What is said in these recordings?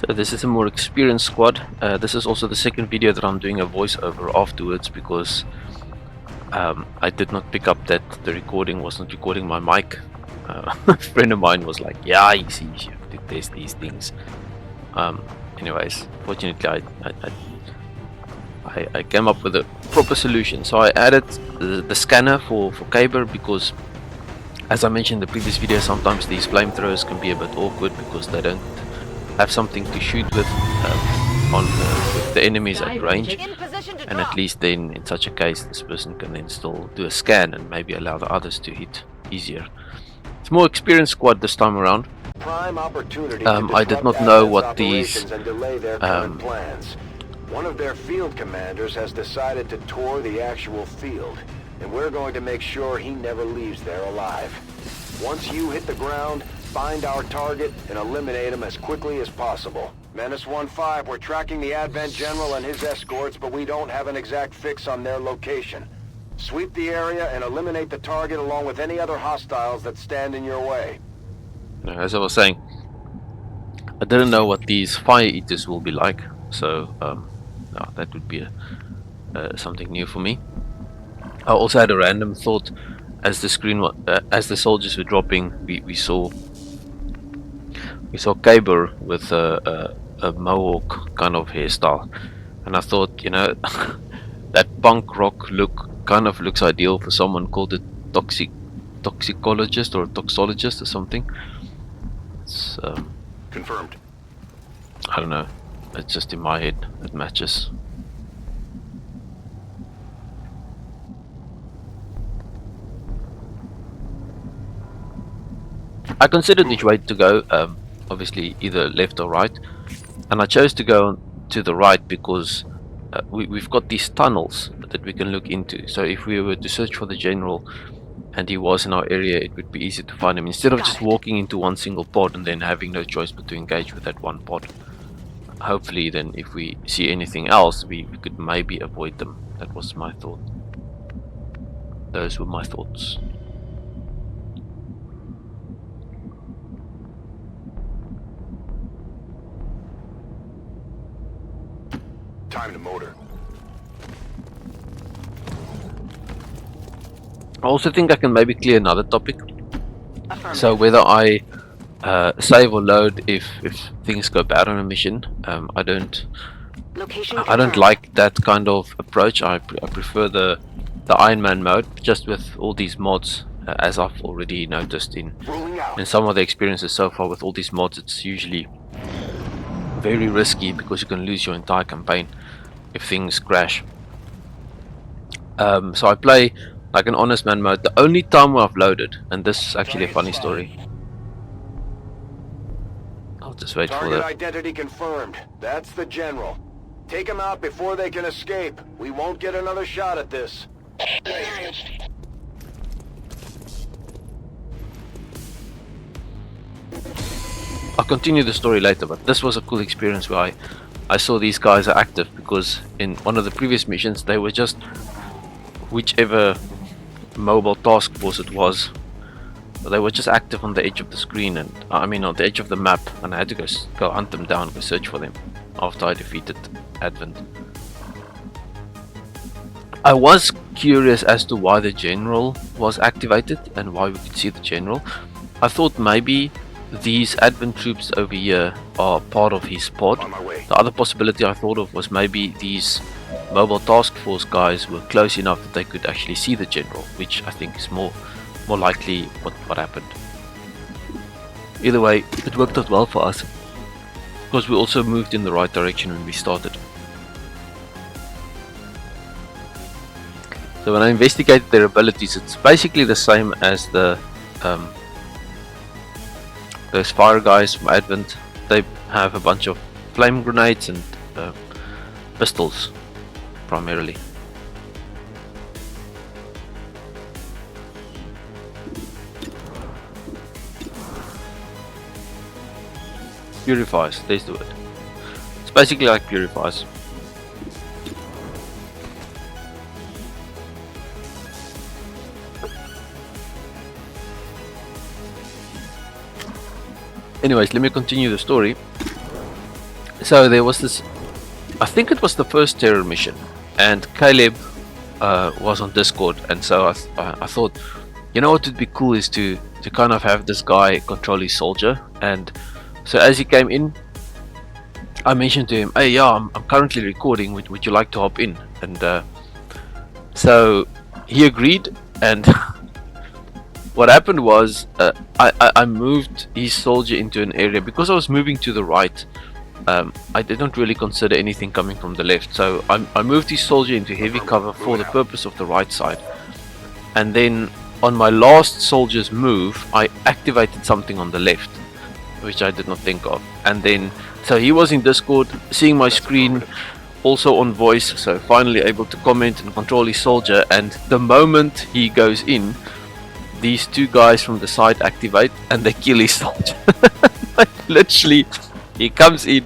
So this is a more experienced squad. This is also the second video that I'm doing a voiceover afterwards because I did not pick up that the recording was not recording my mic. A friend of mine was like, yeah, you see, you have to test these things. Anyways, fortunately I came up with a proper solution. So I added the scanner for Kyber because, as I mentioned in the previous video, sometimes these flamethrowers can be a bit awkward because they don't have something to shoot with with the enemies at range, and at least then in such a case this person can then still do a scan and maybe allow the others to hit easier. It's more experienced squad this time around. I did not know what these plans. One of their field commanders has decided to tour the actual field, and we're going to make sure he never leaves there alive. Once you hit the ground, find our target and eliminate him as quickly as possible. Menace 1-5, we're tracking the Advent General and his escorts, but we don't have an exact fix on their location. Sweep the area and eliminate the target along with any other hostiles that stand in your way. As I was saying, I didn't know what these fire eaters will be like, so no, that would be something new for me. I also had a random thought as the screen as the soldiers were dropping. We saw Kyber with a mohawk kind of hairstyle, and I thought, you know, that punk rock look kind of looks ideal for someone called a toxicologist or a toxologist or something. It's confirmed. I don't know, it's just in my head, it matches. I considered which way to go, obviously either left or right, and I chose to go to the right because we've got these tunnels that we can look into. So if we were to search for the general and he was in our area, it would be easy to find him instead of just walking into one single pod and then having no choice but to engage with that one pod. Hopefully then if we see anything else we could maybe avoid them. That was my thought. Those were my thoughts. Time to motor. I also think I can maybe clear another topic. So whether I save or load if things go bad on a mission, I don't like that kind of approach. I prefer the Iron Man mode, just with all these mods, as I've already noticed in some of the experiences so far with all these mods. It's usually very risky because you can lose your entire campaign if things crash. So I play like an honest man mode. The only time where I've loaded, and this is actually a funny story. I'll just wait for that. Identity confirmed. That's the general. Take him out before they can escape. We won't get another shot at this. I'll continue the story later, but this was a cool experience where I saw these guys are active, because in one of the previous missions they were just whichever mobile task force it was, they were just active on the edge of the screen, and I mean on the edge of the map, and I had to go hunt them down, go search for them after I defeated Advent. I was curious as to why the general was activated and why we could see the general. I thought maybe these Advent troops over here are part of his pod. The other possibility I thought of was maybe these mobile task force guys were close enough that they could actually see the general, which I think is more likely what happened. Either way, it worked out well for us because we also moved in the right direction when we started. So when I investigated their abilities, it's basically the same as the those fire guys from Advent. They have a bunch of flame grenades and pistols primarily. Purifiers, let's do it. It's basically like purifiers. Anyways, let me continue the story. So there was this, I think it was the first terror mission, and Caleb was on Discord, and so I thought, you know what would be cool is to kind of have this guy control his soldier. And so as he came in, I mentioned to him, hey, yeah, I'm currently recording, would you like to hop in? And so he agreed, and what happened was I moved his soldier into an area because I was moving to the right. I didn't really consider anything coming from the left, so I moved his soldier into heavy cover for the purpose of the right side. And then on my last soldier's move, I activated something on the left, which I did not think of. And then, so he was in Discord, seeing my screen, also on voice, so finally able to comment and control his soldier. And the moment he goes in, these two guys from the side activate and they kill his soldier. Like, literally, he comes in,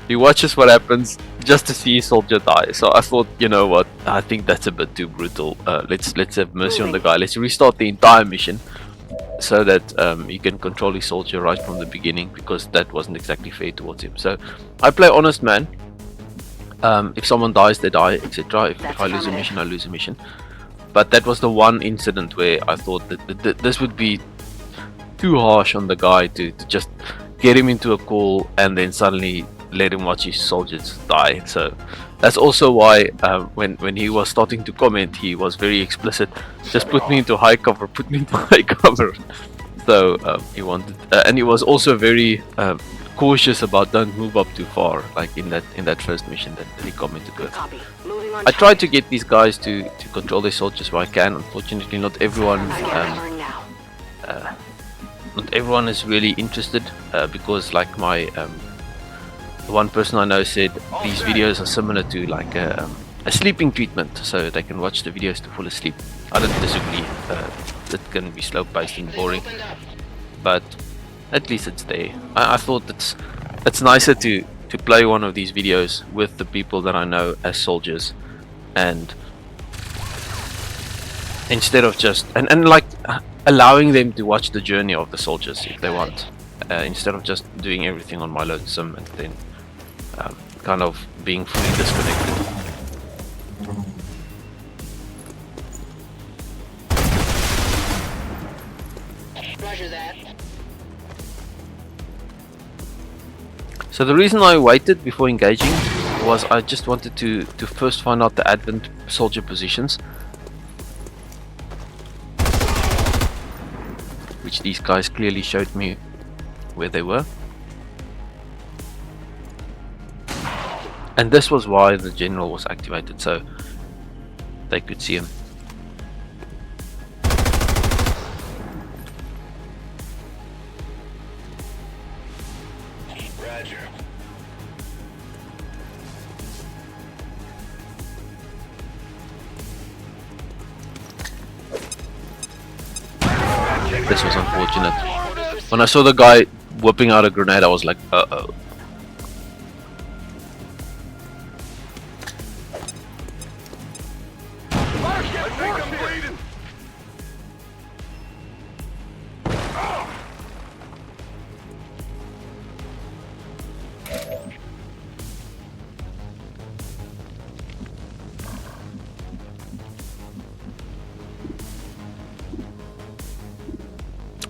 he watches what happens just to see his soldier die. So I thought, you know what, I think that's a bit too brutal. Let's have mercy on the guy. Let's restart the entire mission so that he can control his soldier right from the beginning, because that wasn't exactly fair towards him. So I play honest man. If someone dies, they die, etc. If I lose a mission, I lose a mission. But that was the one incident where I thought that this would be too harsh on the guy to just get him into a call and then suddenly let him watch his soldiers die. So that's also why when he was starting to comment, he was very explicit. Just put me into high cover, put me into high cover. So he wanted, and he was also very cautious about don't move up too far, like in that first mission that he commented with. I tried to get these guys to control their soldiers where I can. Unfortunately, not everyone is really interested, because like my one person I know said these videos are similar to like a sleeping treatment, so they can watch the videos to fall asleep. I don't disagree. It can be slow paced and boring, but at least it's there. I thought it's nicer to play one of these videos with the people that I know as soldiers, and instead of just and like allowing them to watch the journey of the soldiers if they want, instead of just doing everything on my lonesome and then kind of being fully disconnected. Roger that. So the reason I waited before engaging was I just wanted to first find out the Advent soldier positions, which these guys clearly showed me where they were. And this was why the general was activated, so they could see him. Roger. This was unfortunate. When I saw the guy whipping out a grenade, I was like, uh-oh.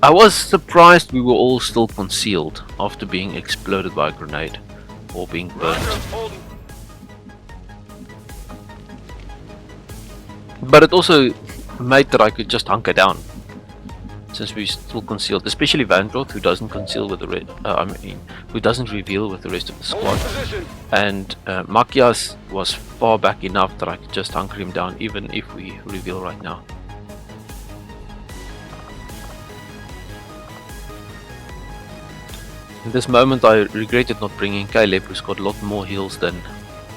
I was surprised we were all still concealed after being exploded by a grenade or being burnt. But it also made that I could just hunker down, since we're still concealed. Especially Vandroth, who doesn't conceal with the who doesn't reveal with the rest of the squad. And Macias was far back enough that I could just hunker him down, even if we reveal right now. In this moment I regretted not bringing Caleb, who's got a lot more heals than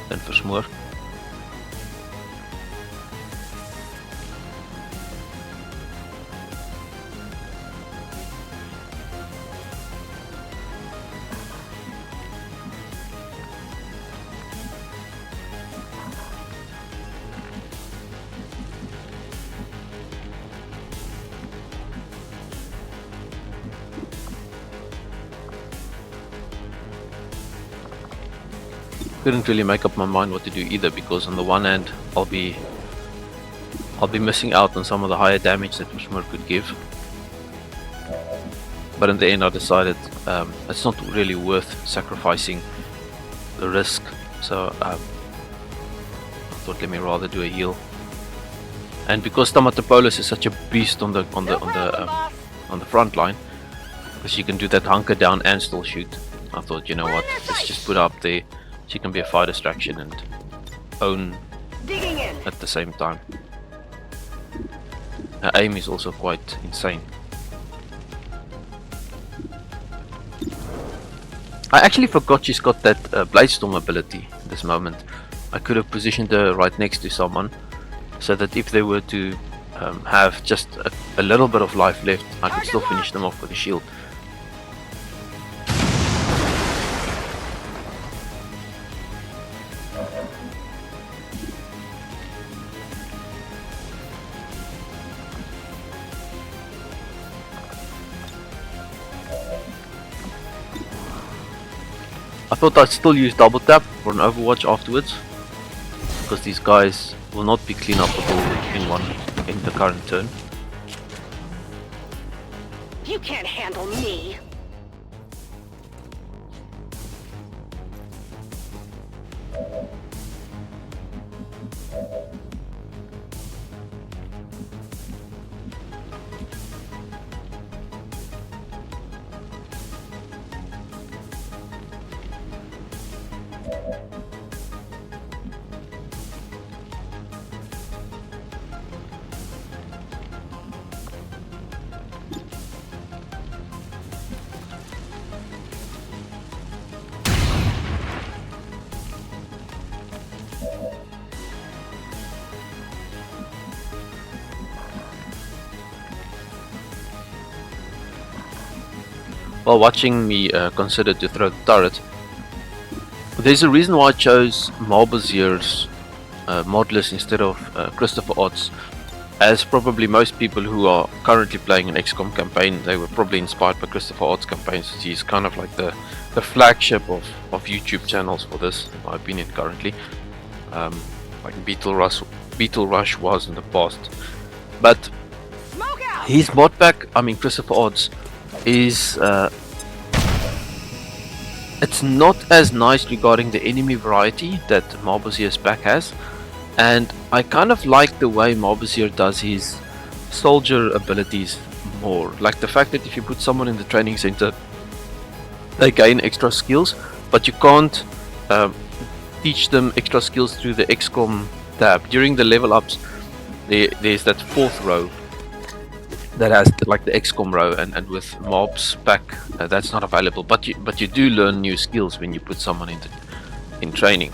Versmoor. couldn't really make up my mind what to do either, because on the one hand I'll be missing out on some of the higher damage that Ushmur could give, but in the end I decided it's not really worth sacrificing the risk, so I thought let me rather do a heal. And because Stamatopoulos is such a beast on the front line, because she can do that hunker down and still shoot, I thought, you know what, let's just put her up there. She can be a fire distraction and own at the same time. Her aim is also quite insane. I actually forgot she's got that Bladestorm ability at this moment. I could have positioned her right next to someone, so that if they were to have just a little bit of life left, I could still finish them off with a shield. I thought I'd still use double tap for an overwatch afterwards, because these guys will not be clean upable in the current turn. You can't handle me. While watching me consider to throw the turret, there's a reason why I chose Marbozir's modulus instead of Christopher Odds. As probably most people who are currently playing an XCOM campaign, they were probably inspired by Christopher Odds campaigns. He's kind of like the flagship of YouTube channels for this, in my opinion, currently. Like Beetle Rush was in the past. But his mod pack, I mean Christopher Odds, is it's not as nice regarding the enemy variety that Marbozir's pack has, and I kind of like the way Marbozir does his soldier abilities more. Like the fact that if you put someone in the training center, they gain extra skills, but you can't teach them extra skills through the XCOM tab. During the level ups, there's that fourth row that has like the XCOM row, and with Marb's pack that's not available, but you do learn new skills when you put someone in training.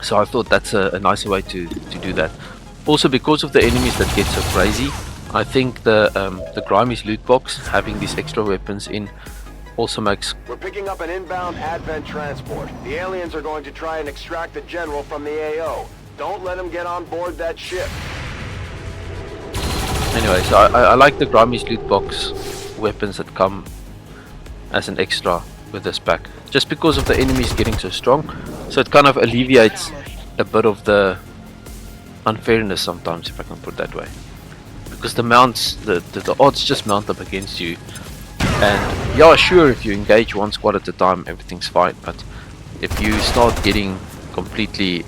So I thought that's a nicer way to do that. Also, because of the enemies that get so crazy, I think the Grimey's loot box, having these extra weapons in, also makes... We're picking up an inbound Advent transport. The aliens are going to try and extract the general from the AO. Don't let them get on board that ship. Anyway, so I like the Grimey's loot box weapons that come as an extra with this pack, just because of the enemies getting so strong. So it kind of alleviates a bit of the unfairness sometimes, if I can put it that way, because the mounts, the odds just mount up against you, and yeah, sure, if you engage one squad at a time, everything's fine, but if you start getting completely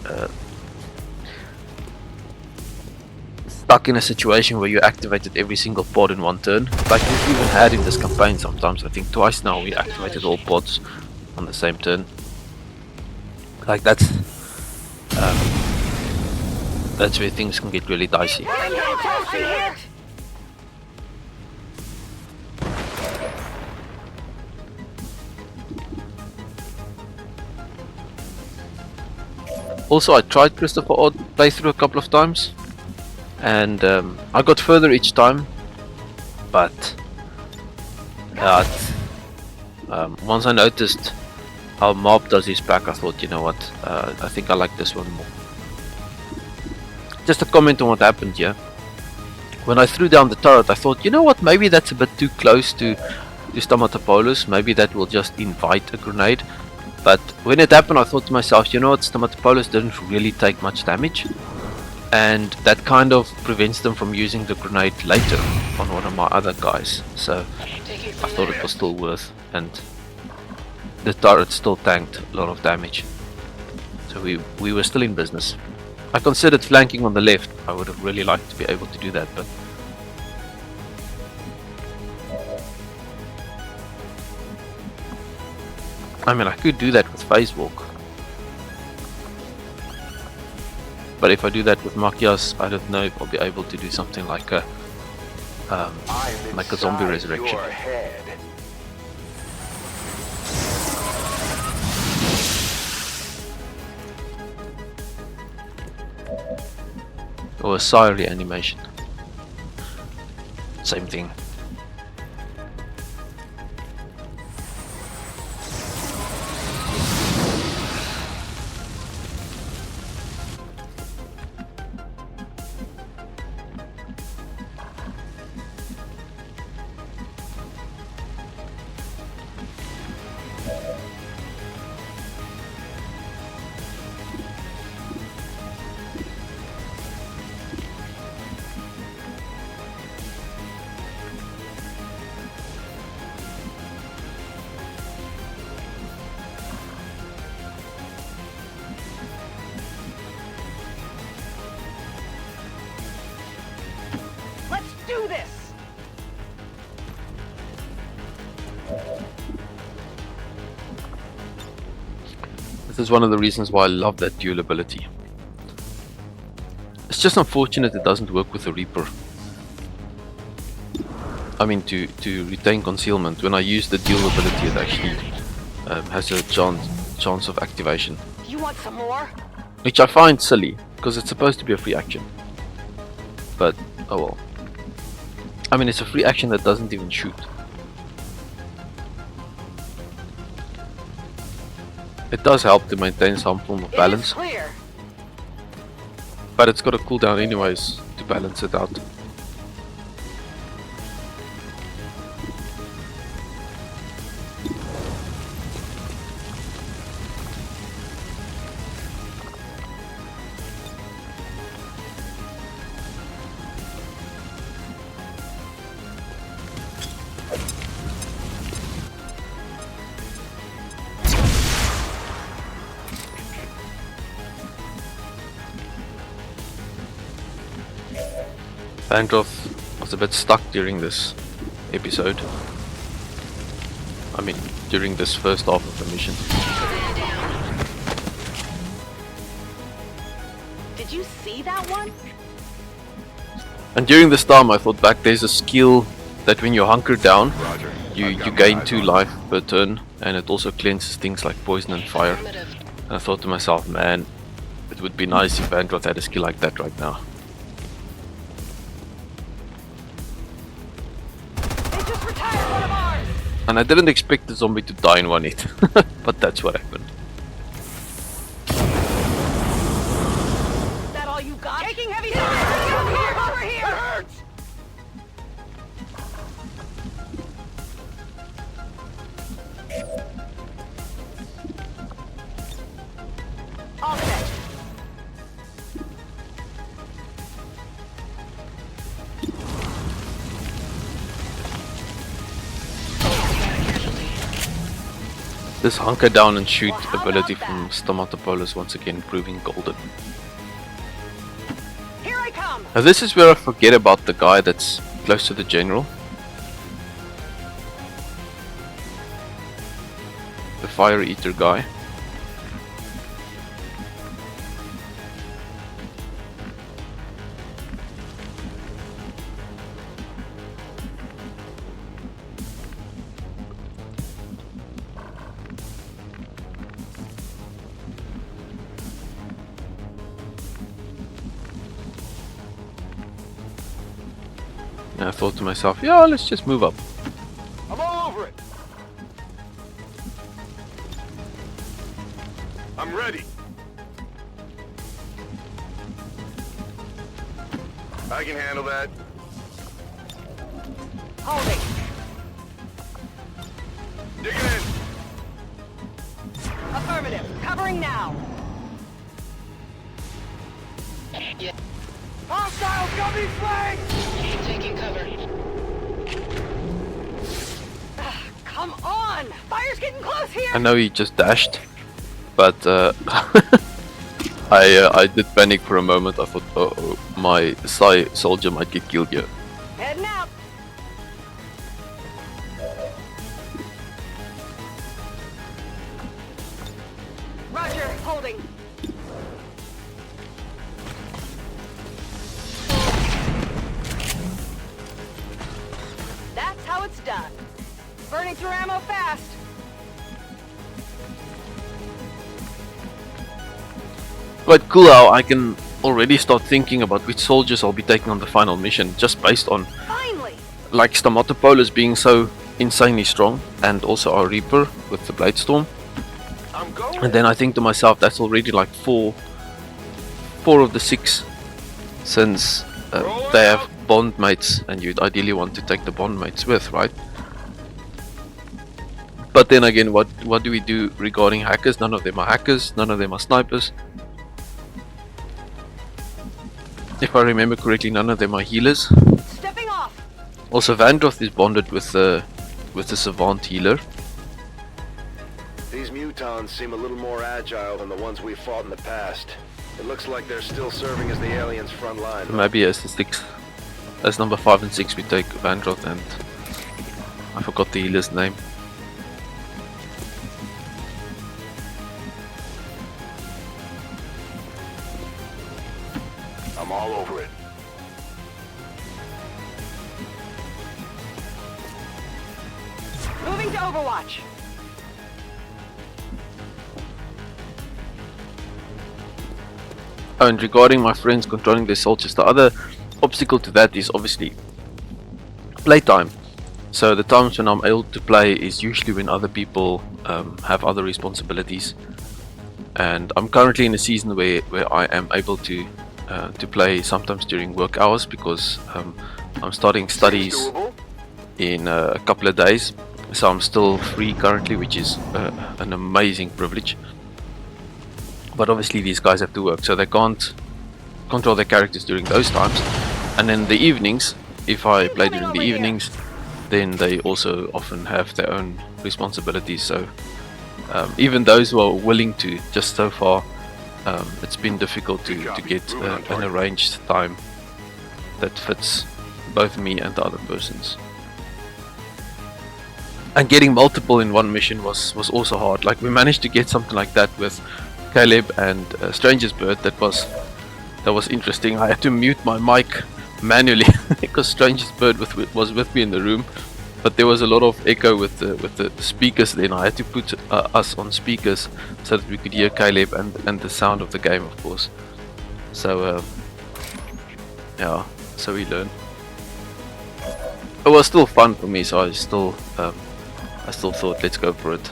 stuck in a situation where you activated every single pod in one turn, like we've even had in this campaign sometimes, I think twice now, we activated all pods on the same turn. Like that's where things can get really dicey. Also, I tried Christopher Odd playthrough a couple of times, and I got further each time, but once I noticed how Marb does his pack, I thought, you know what, I think I like this one more. Just a comment on what happened here. When I threw down the turret, I thought, you know what, maybe that's a bit too close to Stamatopoulos, maybe that will just invite a grenade. But when it happened, I thought to myself, you know what, Stomatopolis didn't really take much damage, and that kind of prevents them from using the grenade later on one of my other guys. So I thought it was still worth, and the turret still tanked a lot of damage. So we were still in business. I considered flanking on the left. I would have really liked to be able to do that, but I mean, I could do that with phase walk. But if I do that with Macias, I don't know if I'll be able to do something like a zombie resurrection. Or a Firey animation. Same thing. Do this! This is one of the reasons why I love that dual ability. It's just unfortunate it doesn't work with the Reaper. I mean, to retain concealment. When I use the dual ability, it actually has a chance of activation. You want some more? Which I find silly, because it's supposed to be a free action. But, oh well. I mean, it's a free action that doesn't even shoot. It does help to maintain some form of balance, Clear. but it's got a cooldown anyways to balance it out. Vandroth was a bit stuck during this episode. I mean, during this first half of the mission. Did you see that one? And during this time I thought back, there's a skill that when you hunker down, you gain 2 life per turn, and it also cleanses things like poison and fire. And I thought to myself, man, it would be nice if Vandroth had a skill like that right now. And I didn't expect the zombie to die in 1 hit, but that's what happened. Is that all you got? Taking heavy damage! Over here! It hurts! All set. This hunker down and shoot ability from Stomatopolis once again proving golden. Here I come. Now this is where I forget about the guy that's close to the general. The fire eater guy. And I thought to myself, yeah, let's just move up. I'm all over it. I'm ready. I can handle that. Holding. Dig it in. Up Affirmative. Covering now. Yeah, Hostiles got me flanked! taking cover. Come on! Fire's getting close here! I know he just dashed, but I did panic for a moment. I thought, oh, my Psy soldier might get killed here. Heading out! Roger, holding. That's how it's done. Burning through ammo fast. Quite cool how I can already start thinking about which soldiers I'll be taking on the final mission, just based on Finally! like Stamatopoulos being so insanely strong, and also our Reaper with the Bladestorm. I'm going. And then I think to myself, that's already like four of the 6, since they have bond mates, and you'd ideally want to take the bond mates with, right? But then again, what do we do regarding hackers? None of them are hackers, none of them are snipers. If I remember correctly, none of them are healers. Stepping off! Also, Vandroth is bonded with the Savant healer. These mutons seem a little more agile than the ones we fought in the past. It looks like they're still serving as the aliens' front line. Maybe as the 6, as number 5 and 6, we take Vandroth, and I forgot the healer's name. I'm all over it. Moving to Overwatch. Oh, and regarding my friends controlling their soldiers, the other obstacle to that is obviously playtime. So the times when I'm able to play is usually when other people have other responsibilities. And I'm currently in a season where I am able to play sometimes during work hours, because I'm starting studies Doable? in a couple of days. So I'm still free currently, which is an amazing privilege. But obviously these guys have to work, so they can't control their characters during those times. And in the evenings, if I play during the evenings, then they also often have their own responsibilities. So even those who are willing to, just so far, it's been difficult to get an arranged time that fits both me and the other persons. And getting multiple in one mission was also hard. Like, we managed to get something like that with Caleb and Stranger's Bird. That was interesting. I had to mute my mic manually because Stranger's Bird was with me in the room, but there was a lot of echo with the speakers. Then I had to put us on speakers so that we could hear Caleb and the sound of the game, of course. So yeah, so we learned. It was still fun for me, so I still thought, let's go for it.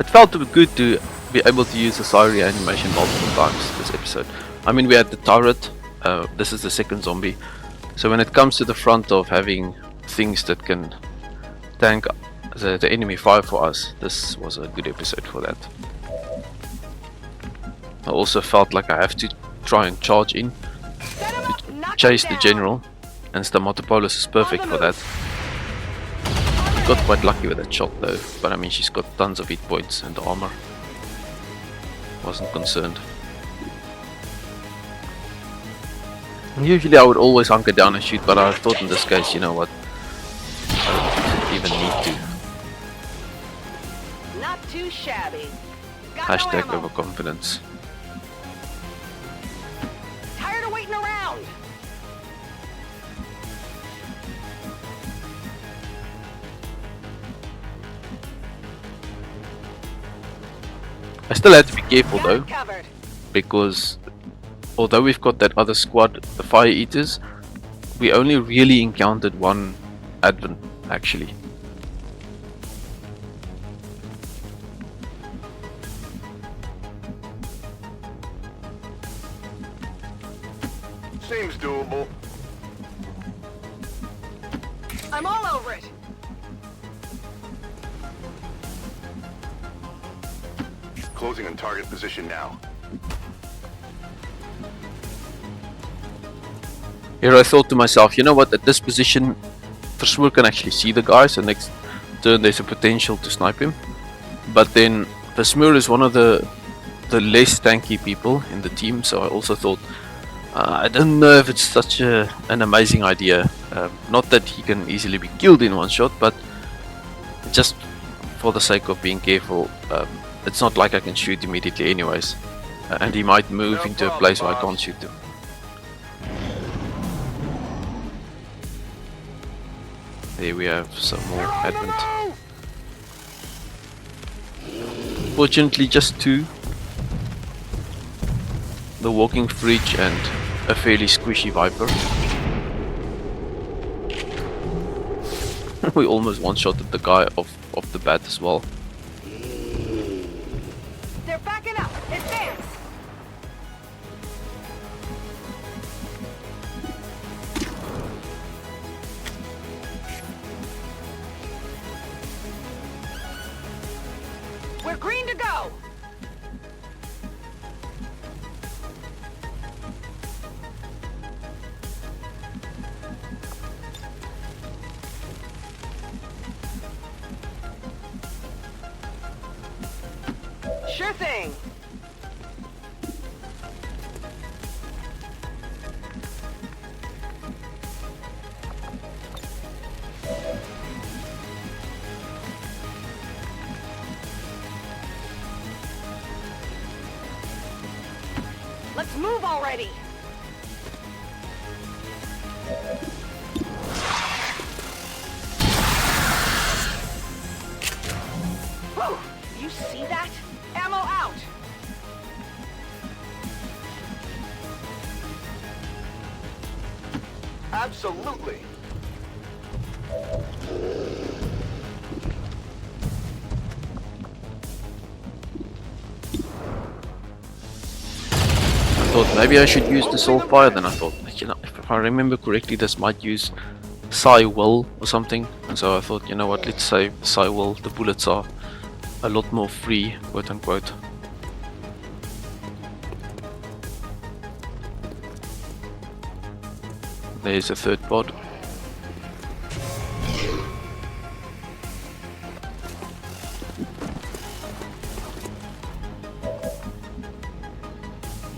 It felt good to be able to use the Firey animation multiple times this episode. I mean, we had the turret, this is the second zombie. So when it comes to the front of having things that can tank the enemy fire for us, this was a good episode for that. I also felt like I have to try and charge in to chase the general, and Stamatopoulos is perfect for that. Got quite lucky with that shot though, but I mean, she's got tons of hit points and armor. Wasn't concerned. And usually I would always hunker down and shoot, but I thought in this case, you know what, I don't even need to. Not too shabby. Got Hashtag no ammo. overconfidence. Tired of waiting around. I still had to be careful Got though, it covered. because although we've got that other squad, the Fire Eaters, we only really encountered one advent actually. Seems doable. I'm all over it. Closing on target position now. Here I thought to myself, you know what, at this position, Versmoor can actually see the guy, so next turn there's a potential to snipe him. But then Versmoor is one of the less tanky people in the team, so I also thought, I don't know if it's such an amazing idea. Not that he can easily be killed in one shot, but just for the sake of being careful, it's not like I can shoot immediately anyways. And he might move into a place where I can't shoot him. There we have some more advent. Fortunately just two. The walking fridge and a fairly squishy viper. We almost one-shotted the guy off the bat as well. They're backing up. Advance. We're green to go. Sure thing. Let's move already. Whoa! You see that? Ammo out! Absolutely. I thought maybe I should use the Soulfire, then I thought, you know, if I remember correctly, this might use Psy Will or something, and so I thought, you know what, let's save Psy Will. The bullets are a lot more free, quote unquote. There's a third pod.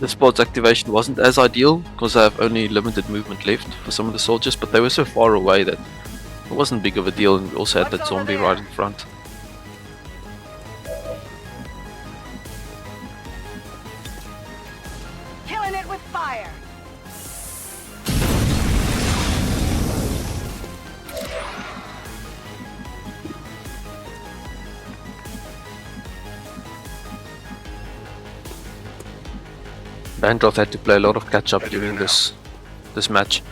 This pod's activation wasn't as ideal because I have only limited movement left for some of the soldiers, but they were so far away that it wasn't big of a deal, and we also had that zombie right in front. Killing it with fire. Vandroth had to play a lot of catch up during this match.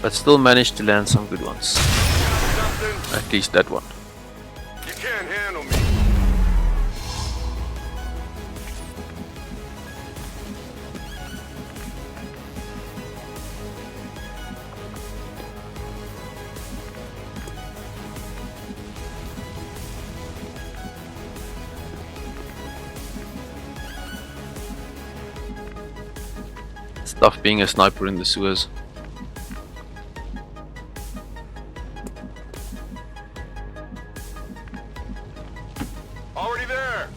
But still managed to land some good ones. Something At least that one. you can't handle me. It's tough being a sniper in the sewers. Already there.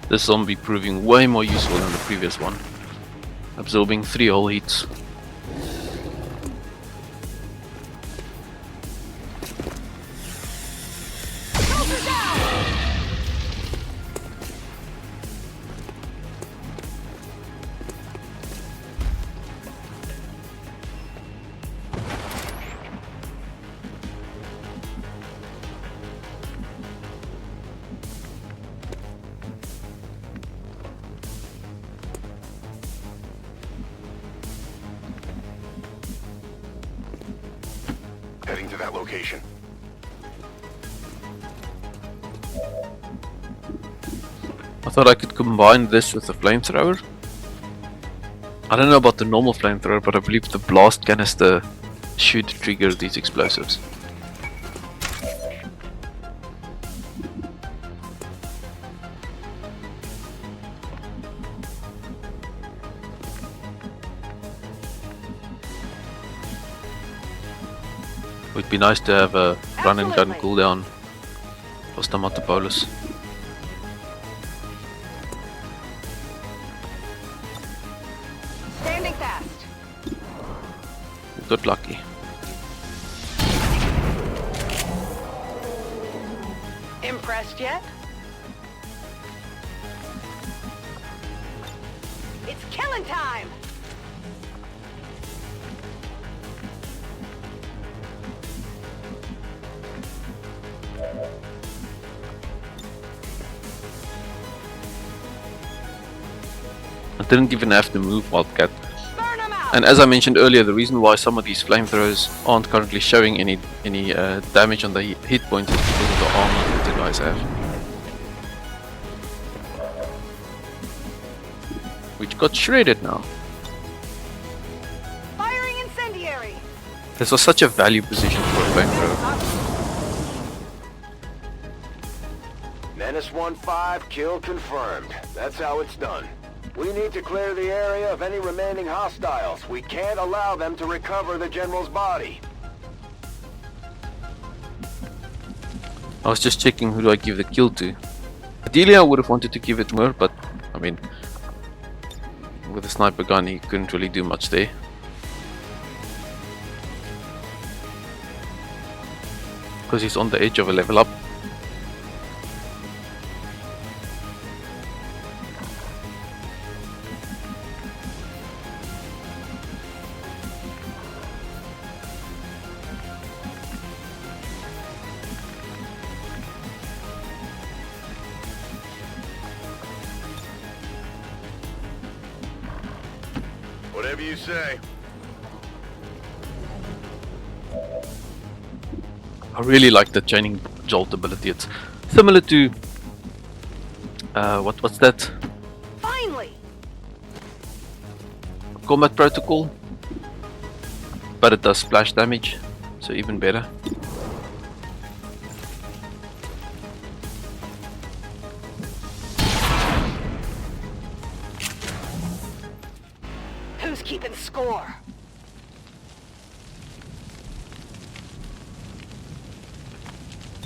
This zombie proving way more useful than the previous one, absorbing 3 whole hits. Soldier down! heading to that location. I thought I could combine this with the flamethrower. I don't know about the normal flamethrower, but I believe the blast canister should trigger these explosives. Would be nice to have a run and gun cooldown for Stamatopoulos. Standing fast. Got lucky. Impressed yet? It's killing time! I didn't even have to move Wildcat. Burn 'em out! And as I mentioned earlier, the reason why some of these flamethrowers aren't currently showing any damage on the hit points is because of the armor that the guys have. Which got shredded now. Firing incendiary! This was such a value position for a flamethrower. Menace 1-5, kill confirmed. That's how it's done. We need to clear the area of any remaining hostiles. We can't allow them to recover the General's body. I was just checking who do I give the kill to. Ideally I would have wanted to give it more, but I mean, with a sniper gun he couldn't really do much there. Because he's on the edge of a level up. Whatever you say. I really like the chaining jolt ability. It's similar to what's that? Finally! Combat Protocol, but it does splash damage, so even better. Who's keeping score?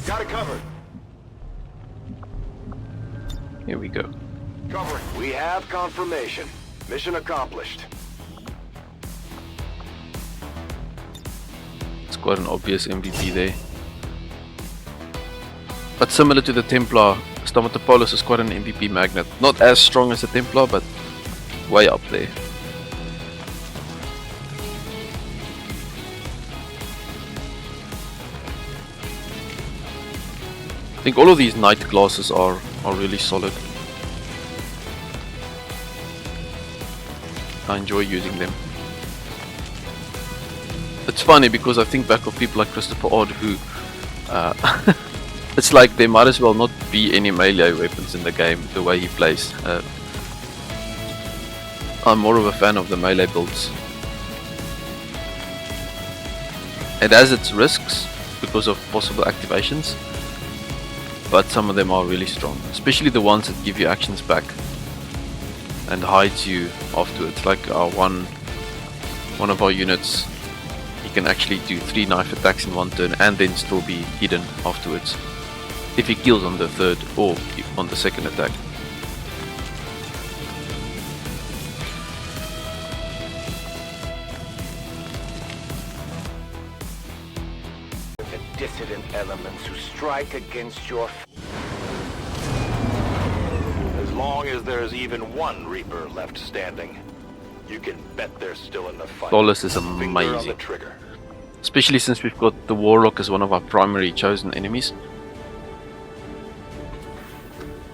Got it covered. Here we go. Cover. We have confirmation. Mission accomplished. It's quite an obvious MVP there. But similar to the Templar, Stamatopoulos is quite an MVP magnet. Not as strong as the Templar, but way up there. I think all of these night classes are really solid. I enjoy using them. It's funny because I think back of people like Christopher Odd who it's like there might as well not be any melee weapons in the game the way he plays. I'm more of a fan of the melee builds. It has its risks because of possible activations, but some of them are really strong, especially the ones that give you actions back and hides you afterwards. Like our one of our units, he can actually do 3 knife attacks in one turn and then still be hidden afterwards if he kills on the third or on the second attack. The dissident elements who strike against your... As long as there's even one Reaper left standing, you can bet they're still in the fight. Flawless is Finger on the amazing, trigger. especially since we've got the Warlock as one of our primary chosen enemies.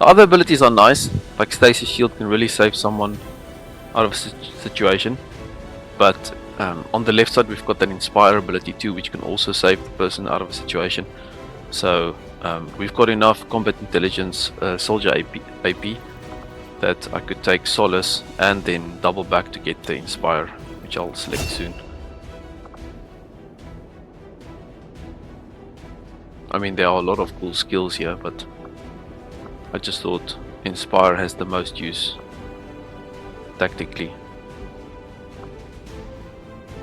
The other abilities are nice, like Stasis Shield can really save someone out of a situation, but On the left side we've got that Inspire ability too, which can also save the person out of a situation. So we've got enough combat intelligence soldier AP that I could take Solace and then double back to get the Inspire, which I'll select soon. I mean, there are a lot of cool skills here, but I just thought Inspire has the most use tactically.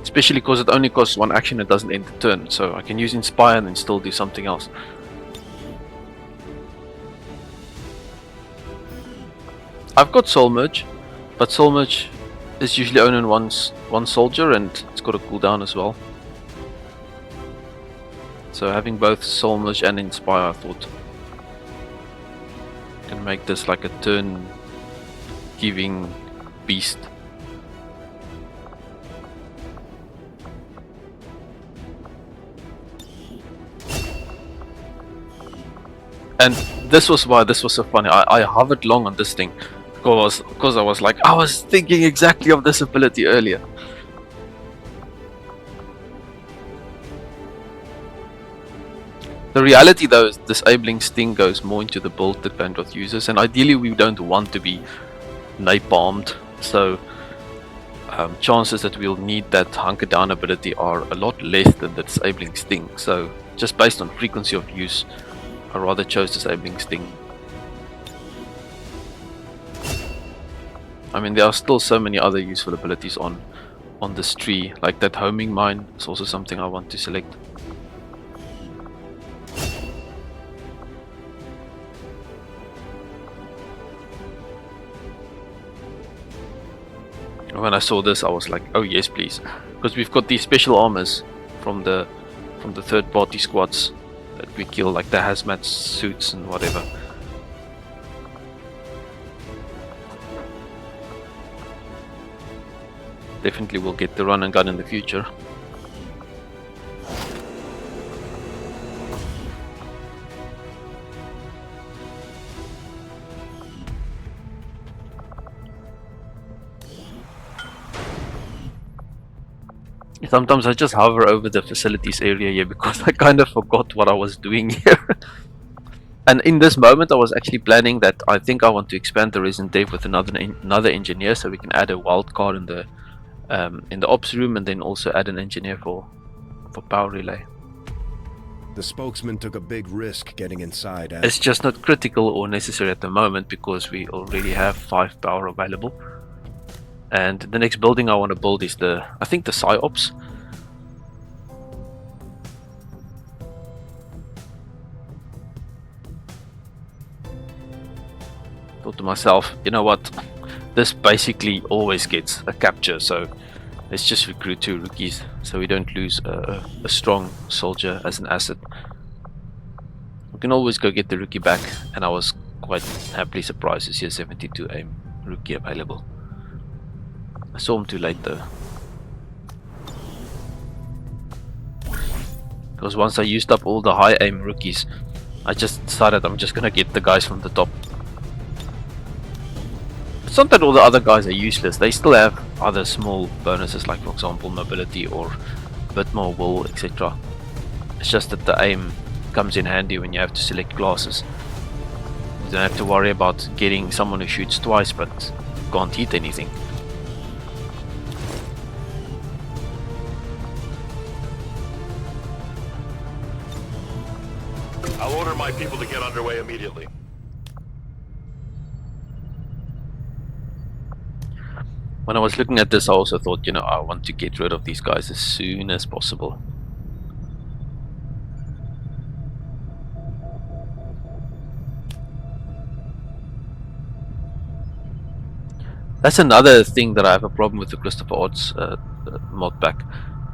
Especially because it only costs one action, it doesn't end the turn, so I can use Inspire and then still do something else. I've got Soul Merge, but Soul Merge is usually only on one soldier and it's got a cooldown as well. So having both Soul Merge and Inspire, I thought can make this like a turn giving beast. And this was why this was so funny. I hovered long on this thing because I was like, I was thinking exactly of this ability earlier. The reality though is disabling Sting goes more into the build that Vandroth uses, and ideally we don't want to be napalmed, so chances that we'll need that hunker down ability are a lot less than the disabling Sting. So just based on frequency of use, I rather chose disabling Sting. I mean, there are still so many other useful abilities on this tree, like that homing mine is also something I want to select. When I saw this, I was like, oh yes please, because we've got these special armors from the third party squads that we kill, like the hazmat suits and whatever. Definitely will get the run and gun in the future. Sometimes I just hover over the facilities area here because I kind of forgot what I was doing here. And in this moment I was actually planning that I think I want to expand the resident dev with another engineer, so we can add a wild card in the ops room, and then also add an engineer for power relay. The spokesman took a big risk getting inside. It's just not critical or necessary at the moment because we already have 5 power available. And the next building I want to build is I think the Psyops. Thought to myself, you know what, this basically always gets a capture, so let's just recruit 2 rookies so we don't lose a strong soldier as an asset. We can always go get the rookie back, and I was quite happily surprised to see a 72 aim rookie available. I saw him too late though, because once I used up all the high aim rookies, I just decided I'm just gonna get the guys from the top. It's not that all the other guys are useless, they still have other small bonuses, like for example mobility or a bit more will, etc. It's just that the aim comes in handy when you have to select classes. You don't have to worry about getting someone who shoots twice but can't hit anything. I'll order my people to get underway immediately. When I was looking at this, I also thought, you know, I want to get rid of these guys as soon as possible. That's another thing that I have a problem with the Christopher Odds mod pack,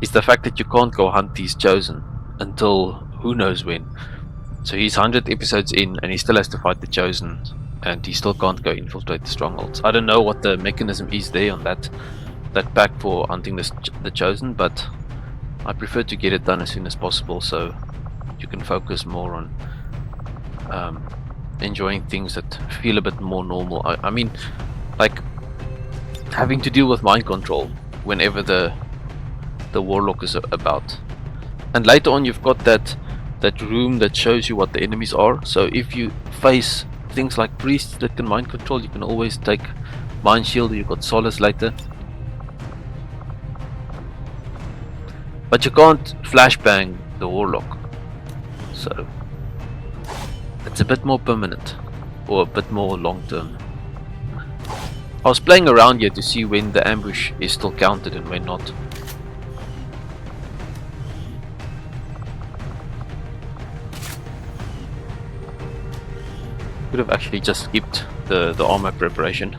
is the fact that you can't go hunt these Chosen until who knows when. So he's 100 episodes in and he still has to fight the Chosen, and he still can't go infiltrate the strongholds. I don't know what the mechanism is there on that pack for hunting the Chosen, but I prefer to get it done as soon as possible so you can focus more on enjoying things that feel a bit more normal. I mean, like having to deal with mind control whenever the the Warlock is about. And later on you've got that room that shows you what the enemies are. So if you face things like priests that can mind control, you can always take Mind Shield. You've got Solace later. But you can't flashbang the Warlock. So it's a bit more permanent, or a bit more long term. I was playing around here to see when the ambush is still counted and when not. Could have actually just skipped the armor preparation,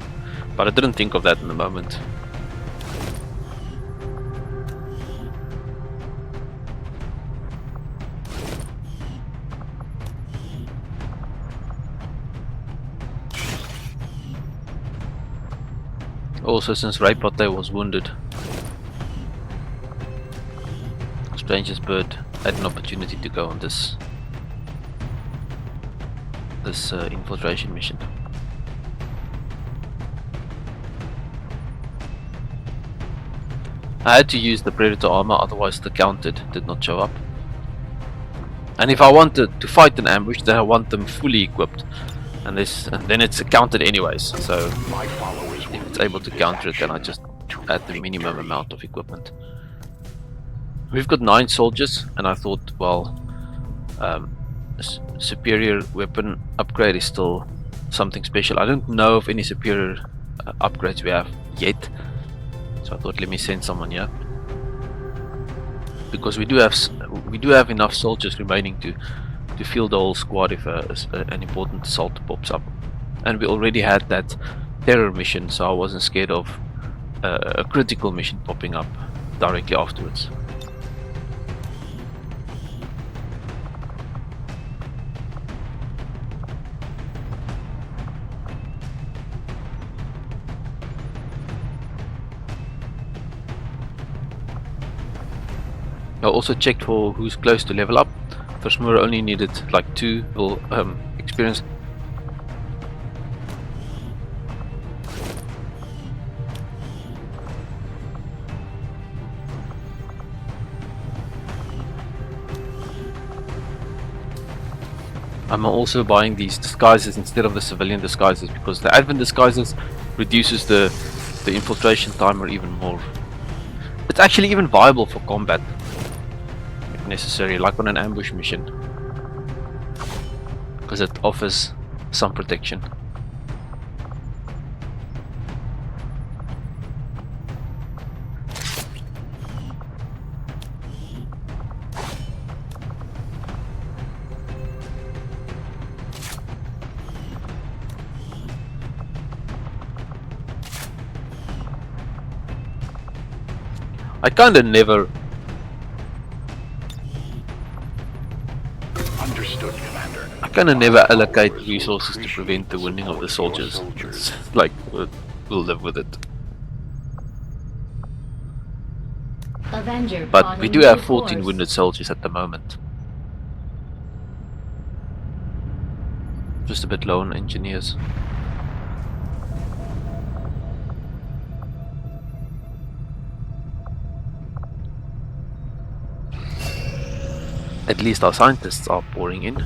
but I didn't think of that in the moment. Also, since Raypote was wounded, Stranger's Bird had an opportunity to go on this infiltration mission. I had to use the Predator armor, otherwise the counted did not show up. And if I wanted to fight an ambush, then I want them fully equipped, and then it's counted anyways. So if it's able to counter it, then I just add the minimum amount of equipment. We've got 9 soldiers, and I thought, well, superior weapon upgrade is still something special. I don't know of any superior upgrades we have yet, so I thought let me send someone here, because we do have enough soldiers remaining to field the whole squad if an important assault pops up. And we already had that terror mission, so I wasn't scared of a critical mission popping up directly afterwards. I also checked for who's close to level up. Versmoor only needed like 2 experience. I'm also buying these disguises instead of the civilian disguises, because the advent disguises reduces the infiltration timer even more. It's actually even viable for combat if necessary, like on an ambush mission, because it offers some protection. I kinda never Understood, Commander. I kinda never allocate resources to prevent the winning of the soldiers. It's like we'll live with it. Avenger But we do have 14 course. wounded soldiers at the moment. Just a bit low on engineers. At least our scientists are pouring in.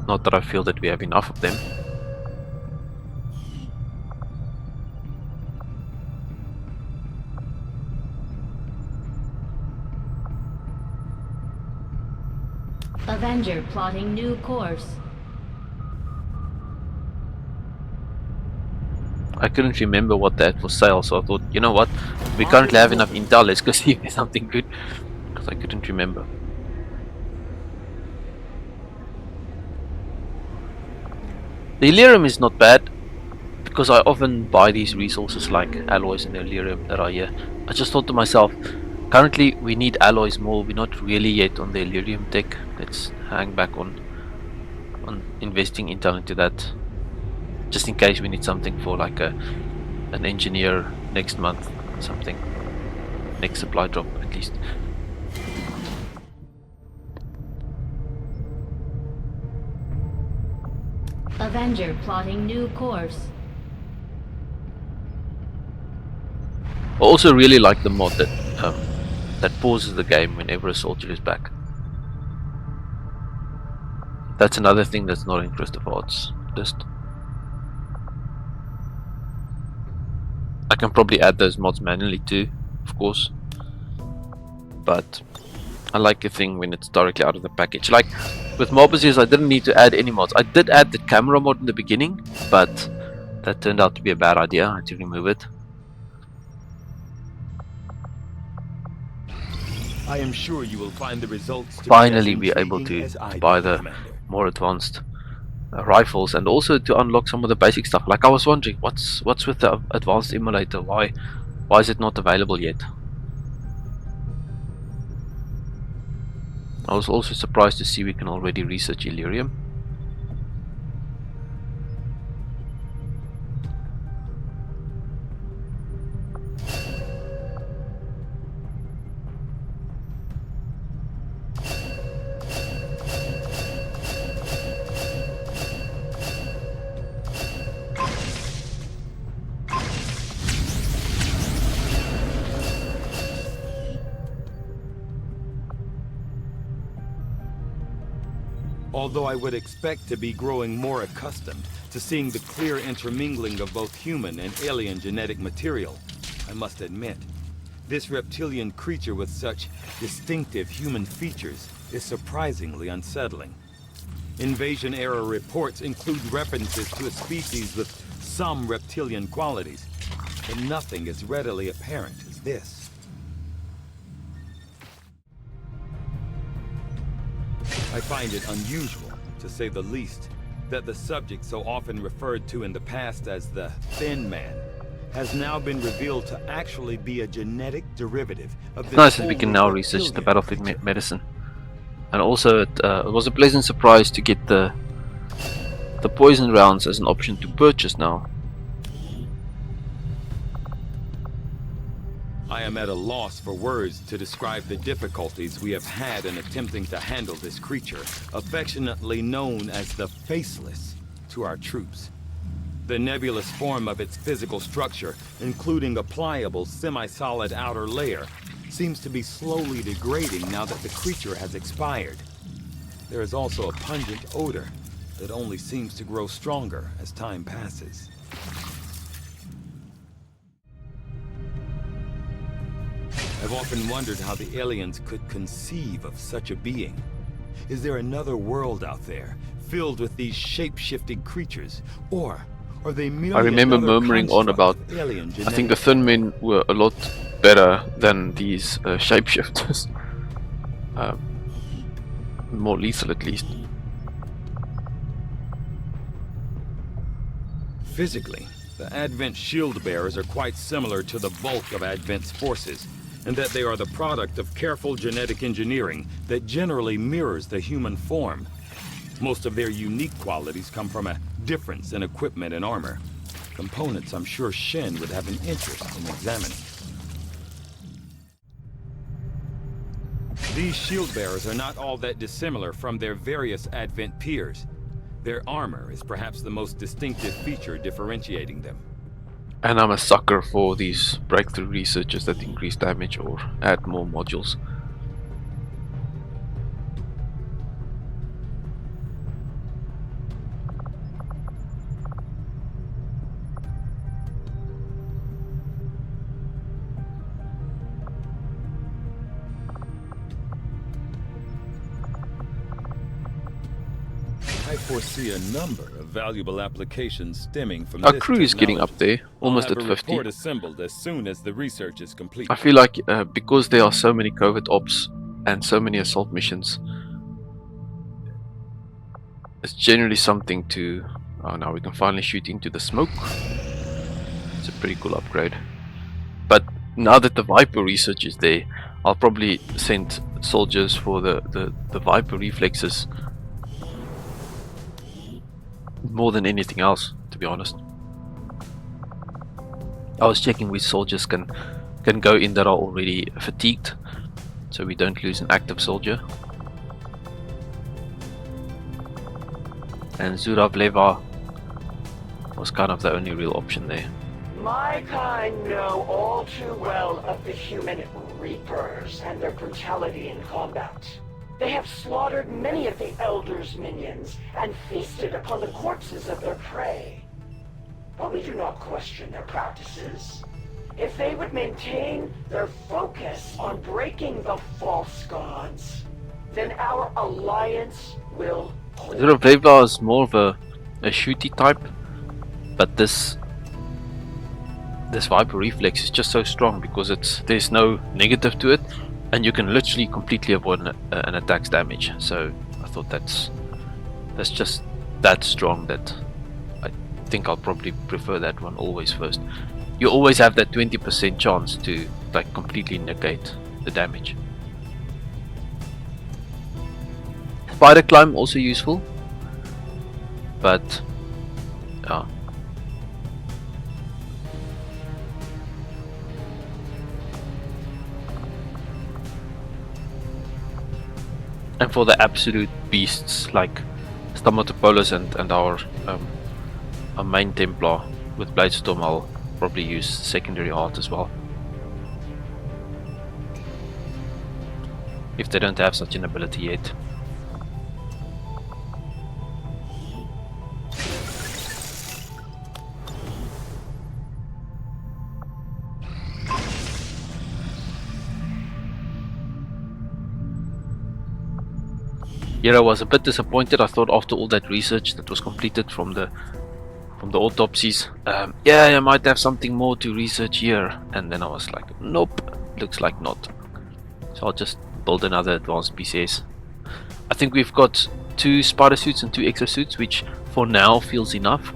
Not that I feel that we have enough of them. Avenger plotting new course. I couldn't remember what they had for sale, so I thought, you know what, we currently have enough intel, let's go see if there's something good, because I couldn't remember. The Illyrium is not bad, because I often buy these resources like alloys and Illyrium that are here. I just thought to myself, currently we need alloys more, we're not really yet on the Illyrium tech. Let's hang back on investing intel into that, just in case we need something for like an engineer next month or something. Next supply drop at least. Avenger plotting new course. I also really like the mod that pauses the game whenever a soldier is back. That's another thing that's not in Christopher Art's list. I can probably add those mods manually too, of course. But I like a thing when it's directly out of the package. Like with Marbozir, I didn't need to add any mods. I did add the camera mod in the beginning, but that turned out to be a bad idea. I had to remove it. I am sure you will find the results to Finally, be we're able intriguing to as I buy do, the Commander. more advanced rifles, and also to unlock some of the basic stuff. Like I was wondering, what's with the advanced emulator? Why is it not available yet? I was also surprised to see we can already research Illyrium. Although I would expect to be growing more accustomed to seeing the clear intermingling of both human and alien genetic material, I must admit, this reptilian creature with such distinctive human features is surprisingly unsettling. Invasion-era reports include references to a species with some reptilian qualities, but nothing as readily apparent as this. I find it unusual, to say the least, that the subject so often referred to in the past as the Thin Man has now been revealed to actually be a genetic derivative of this Nice that we can older now research the reptilian battlefield creature. medicine, and also it was a pleasant surprise to get the poison rounds as an option to purchase now. I am at a loss for words to describe the difficulties we have had in attempting to handle this creature, affectionately known as the Faceless, to our troops. The nebulous form of its physical structure, including a pliable, semi-solid outer layer, seems to be slowly degrading now that the creature has expired. There is also a pungent odor that only seems to grow stronger as time passes. I've often wondered how the aliens could conceive of such a being. Is there another world out there, filled with these shape-shifting creatures? Or are they merely I remember another murmuring on about, construct of alien I think the genetics? Thin Men were a lot better than these shapeshifters. More lethal at least. Physically, the Advent shield bearers are quite similar to the bulk of Advent's forces, and that they are the product of careful genetic engineering that generally mirrors the human form. Most of their unique qualities come from a difference in equipment and armor. Components I'm sure Shen would have an interest in examining. These shield bearers are not all that dissimilar from their various Advent peers. Their armor is perhaps the most distinctive feature differentiating them. And I'm a sucker for these breakthrough researches that increase damage or add more modules. I foresee a number of valuable applications stemming from Our this crew is getting up technology. there, almost I'll at have a 50. report assembled as soon as the research is complete. I feel like because there are so many covert ops and so many assault missions, it's generally something to... Oh, now we can finally shoot into the smoke. It's a pretty cool upgrade. But now that the Viper research is there, I'll probably send soldiers for the Viper reflexes more than anything else, to be honest. I was checking which soldiers can go in that are already fatigued, so we don't lose an active soldier. And Zhuravleva was kind of the only real option there. My kind know all too well of the human Reapers and their brutality in combat. They have slaughtered many of the Elder's minions and feasted upon the corpses of their prey. But we do not question their practices. If they would maintain their focus on breaking the false gods, then our alliance will hold. Zhuravleva is more of a shooty type, but this Viper reflex is just so strong because there's no negative to it, and you can literally completely avoid an attack's damage. So I thought that's just that strong that I think I'll probably prefer that one always first. You always have that 20% chance to like completely negate the damage. Spider climb also useful, but and for the absolute beasts like Stamatopolis and our main Templar with Bladestorm, I'll probably use secondary art as well, if they don't have such an ability yet. Yeah, I was a bit disappointed. I thought after all that research that was completed from the autopsies, yeah, I might have something more to research here, and then I was like, nope, looks like not. So I'll just build another advanced PCS. I think we've got 2 spider suits and 2 exosuits, which for now feels enough,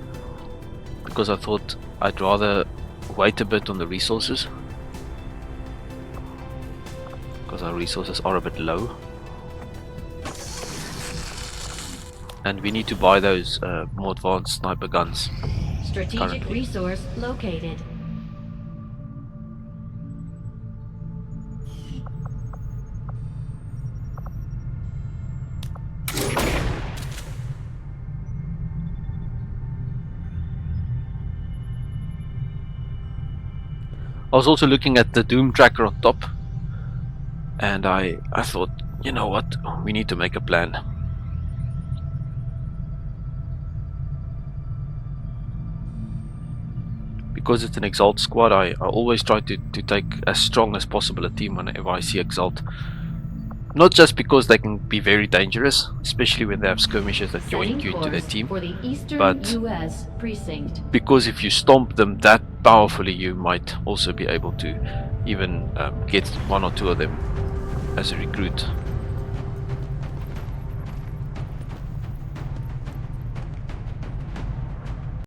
because I thought I'd rather wait a bit on the resources, because our resources are a bit low. And we need to buy those more advanced sniper guns. Strategic currently. resource located. I was also looking at the Doom tracker on top, and I thought, you know what, we need to make a plan. Because it's an Exalt squad, I always try to take as strong as possible a team whenever I see Exalt. Not just because they can be very dangerous, especially when they have skirmishers that join Setting you into their course team, for the Eastern but U.S. precinct. because if you stomp them that powerfully, you might also be able to even get 1 or 2 of them as a recruit.